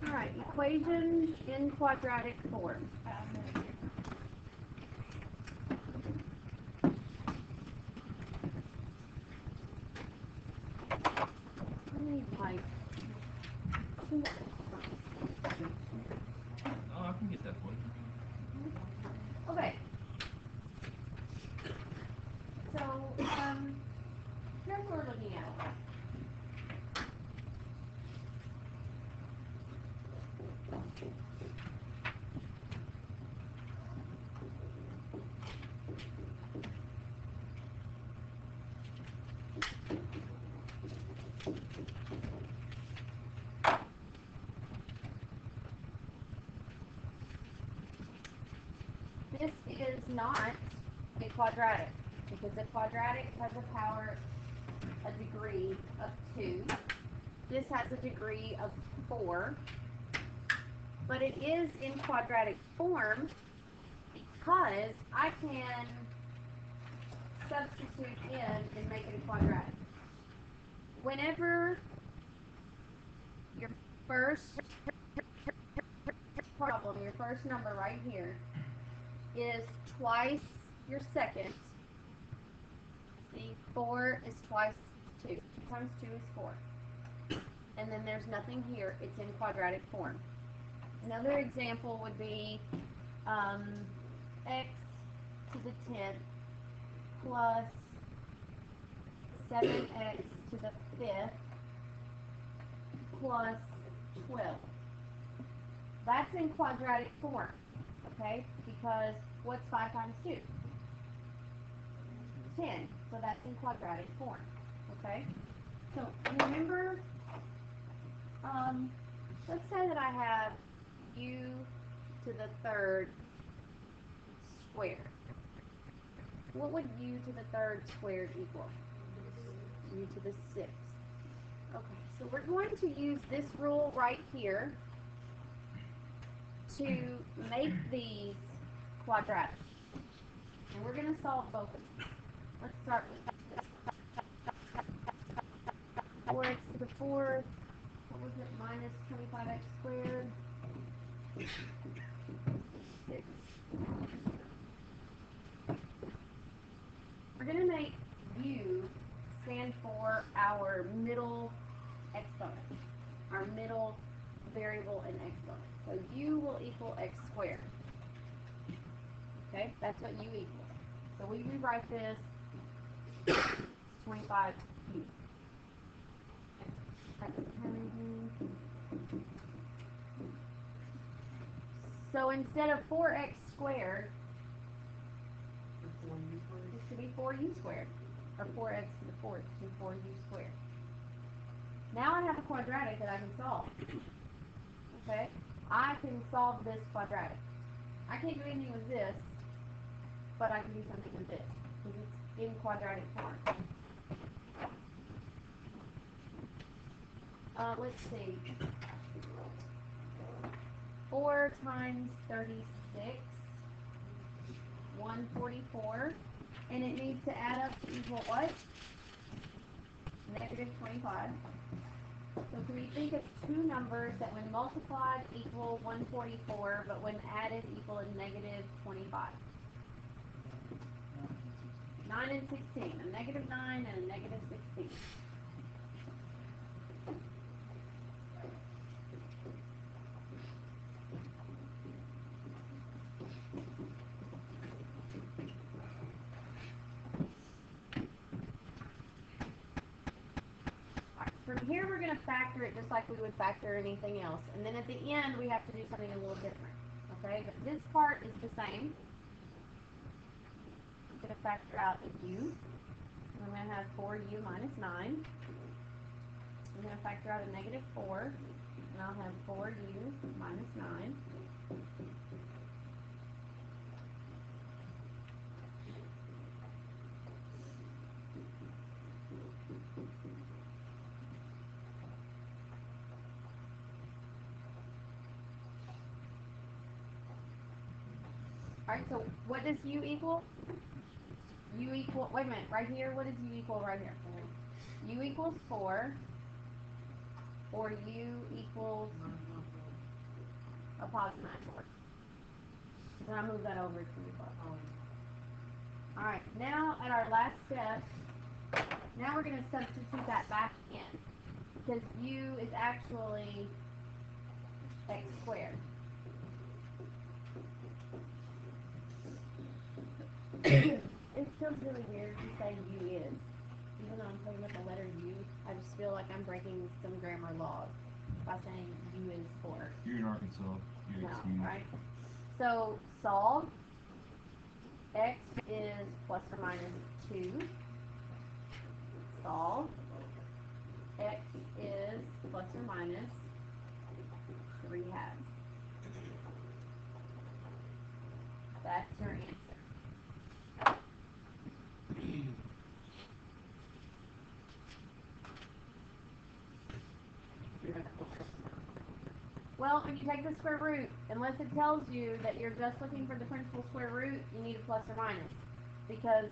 Alright, equations in quadratic form. I need like two. Oh, I can get that for you. Okay. So, here's what we're looking at. This is not a quadratic, because a quadratic has a degree of 2. This has a degree of 4. But it is in quadratic form because I can substitute in and make it a quadratic. Whenever your first problem, your first number right here, is twice your second, see, 4 is twice 2. 2 times 2 is 4. And then there's nothing here. It's in quadratic form. Another example would be x to the 10th plus 7x to the 5th plus 12. That's in quadratic form, okay? Because what's 5 times 2? 10. So that's in quadratic form, okay? So remember, let's say that I have u to the 3rd squared. What would u to the 3rd squared equal? U to the 6th. Okay, so we're going to use this rule right here to make these quadratic. And we're going to solve both of them. Let's start with 4x to the 4th. What was it? Minus 25x squared. 6. We're going to make u stand for our middle exponent, our middle variable in exponent. So u will equal x squared. Okay, that's what u equals. So we rewrite this 25u. So instead of 4x squared, this should be 4u squared. Or 4x to the 4th is 4u squared. Now I have a quadratic that I can solve. Okay? I can solve this quadratic. I can't do anything with this, but I can do something with this, because it's in quadratic form. Let's see. 4 times 36, 144, and it needs to add up to equal what? Negative 25. So can we think of two numbers that when multiplied equal 144, but when added equal negative 25? 9 and 16. A negative 9 and a negative 16. From here, we're going to factor it just like we would factor anything else. And then at the end, we have to do something a little different. Okay? But this part is the same. I'm going to factor out a u. And I'm going to have 4u minus 9. I'm going to factor out a negative 4. And I'll have 4u minus 9. Alright, so what does u equal? U equal, wait a minute, right here, what does u equal right here? U equals 4, or u equals a positive force. So I move that over to the bottom. Alright, now at our last step, now we're going to substitute that back in. Because u is actually x squared. It feels really weird to say u is. Even though I'm talking about the letter u, I just feel like I'm breaking some grammar laws by saying u is 4. You're in Arkansas. You're No, excused. right? So solve. X is plus or minus 2. Solve. X is plus or minus 3 halves. That's your answer. Well, when you take the square root, unless it tells you that you're just looking for the principal square root, you need a plus or minus. Because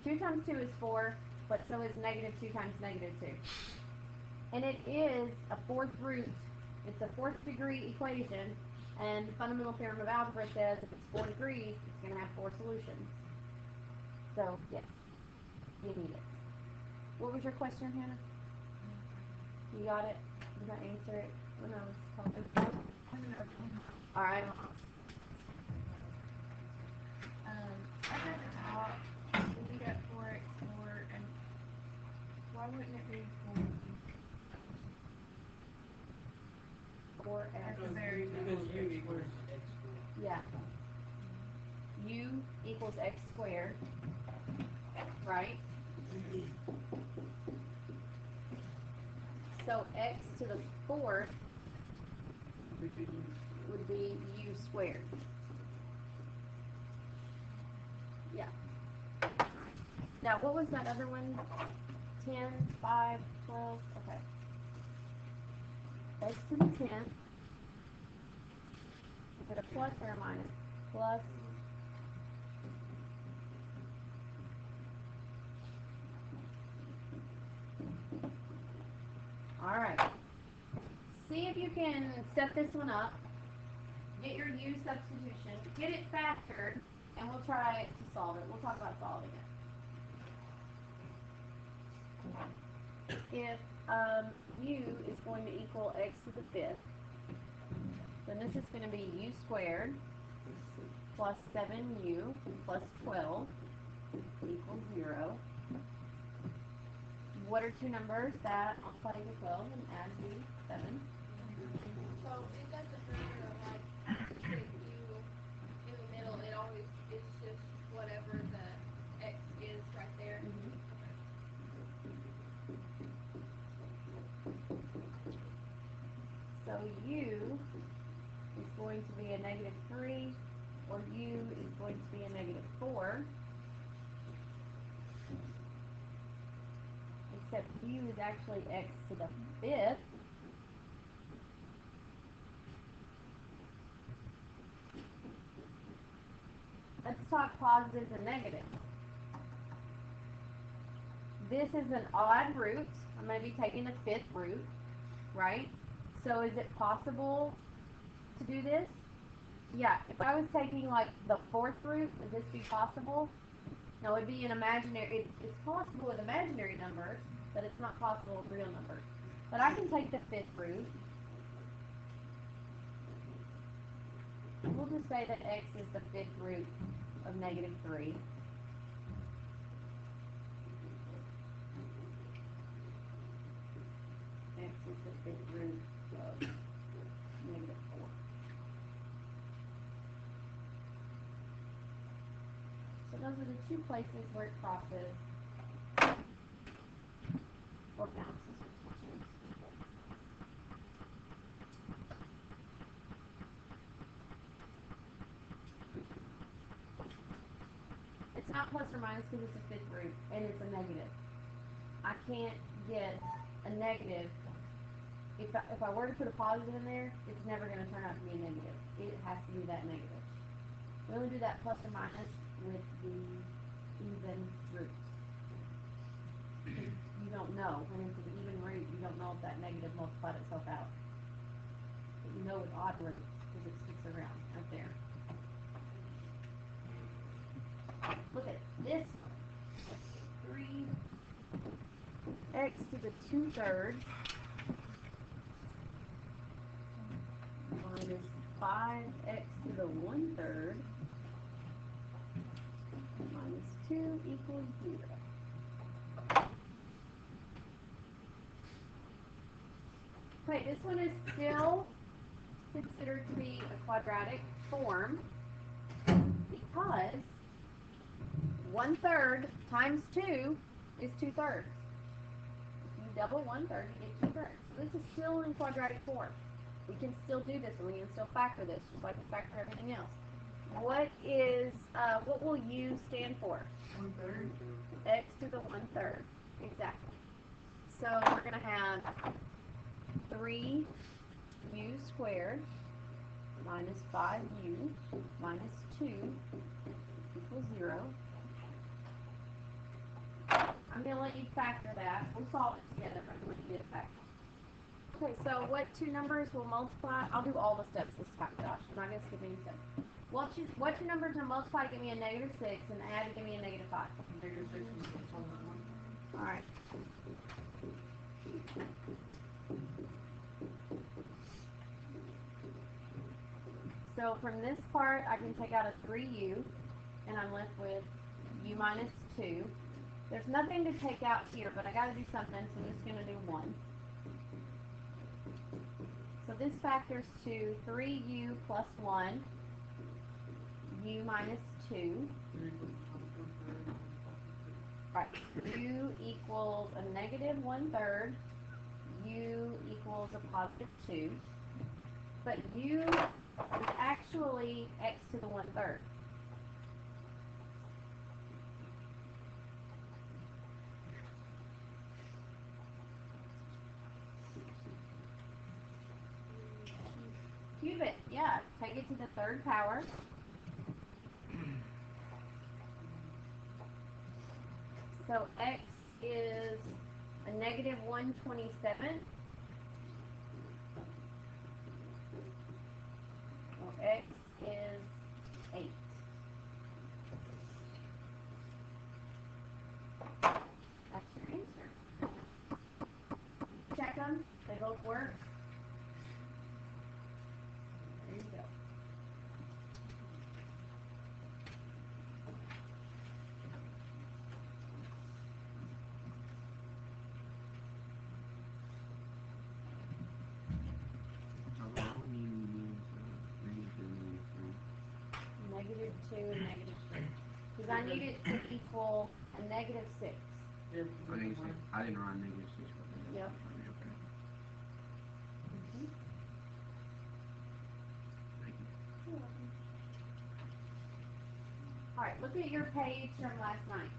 2 times 2 is 4, but so is negative 2 times negative 2. And it is a fourth root. It's a fourth degree equation, and the fundamental theorem of algebra says if it's 4 degrees, it's going to have 4 solutions. So, yes, you need it. What was your question, Hannah? You got it? Did I answer it when I was talking? Alright. Up at the top, we got 4x4, and why wouldn't it be 4? 4x. At the very top. Because u equals x squared. Yeah. U equals x squared, right? So x to the 4th would be u squared. Yeah. Now, what was that other one? 10, 5, 12, okay. X to the 10th. Is it a plus or a minus? Plus. Alright. See if you can set this one up. Get your u substitution. Get it factored, and we'll try to solve it. We'll talk about solving it. If u is going to equal x to the 5th, then this is going to be u squared plus 7u plus 12 equals 0. What are two numbers that multiply to 12 and add to 7? So it doesn't matter, like, put u in the middle, it's just whatever the x is right there. Mm-hmm. So u is going to be a negative 3, or u is going to be a negative 4. Except u is actually x to the 5th. Let's talk positives and negatives. This is an odd root. I'm going to be taking the 5th root, right? So is it possible to do this? Yeah, if I was taking like the 4th root, would this be possible? No, it would be an imaginary, it's possible with imaginary numbers, but it's not possible with real numbers. But I can take the 5th root. We'll just say that x is the 5th root of negative 3. X is the 5th root of negative 4. So those are the two places where it crosses or bounces. It's not plus or minus because it's a 5th root and it's a negative. I can't get a negative. If I were to put a positive in there, it's never going to turn out to be a negative. It has to be that negative. We only do that plus or minus with the even root. You don't know. When it's an even root, you don't know if that negative multiplied itself out. But you know with odd roots, because it sticks around up there. Look at this one. 3x to the 2/3 minus 5x to the 1/3 minus 2 equals 0. Okay, this one is still considered to be a quadratic form because 1/3 times 2 is 2/3. If you double 1/3, you get 2/3. So this is still in quadratic form. We can still do this, and we can still factor this, just like we factor everything else. What will U stand for? 1/3. X to the 1/3. Exactly. So we're going to have 3u squared minus 5u minus 2 equals 0. I'm going to let you factor that. We'll solve it together, but I'm going to let you get it factored. Okay, so what two numbers will multiply? I'll do all the steps this time, Josh. I'm not going to skip any steps. What two numbers will multiply to give me a -6 and add to give me a -5? -6 is equal to 1. All right. So from this part, I can take out a 3u, and I'm left with u minus 2. There's nothing to take out here, but I got to do something, so I'm just going to do 1. So this factors to 3u plus 1, u minus 2. Right, u equals a -1/3, u equals a +2. But u is actually x to the 1/3. Cube it, yeah. Take it to the 3rd power. So x is a -127. So x is 8. That's your answer. Check them. They both work. There you go. -2 and -3. Because I need it to equal a -6. Yep. I didn't write -6. Yep. Okay. Thank you. All right, look at your page from last night.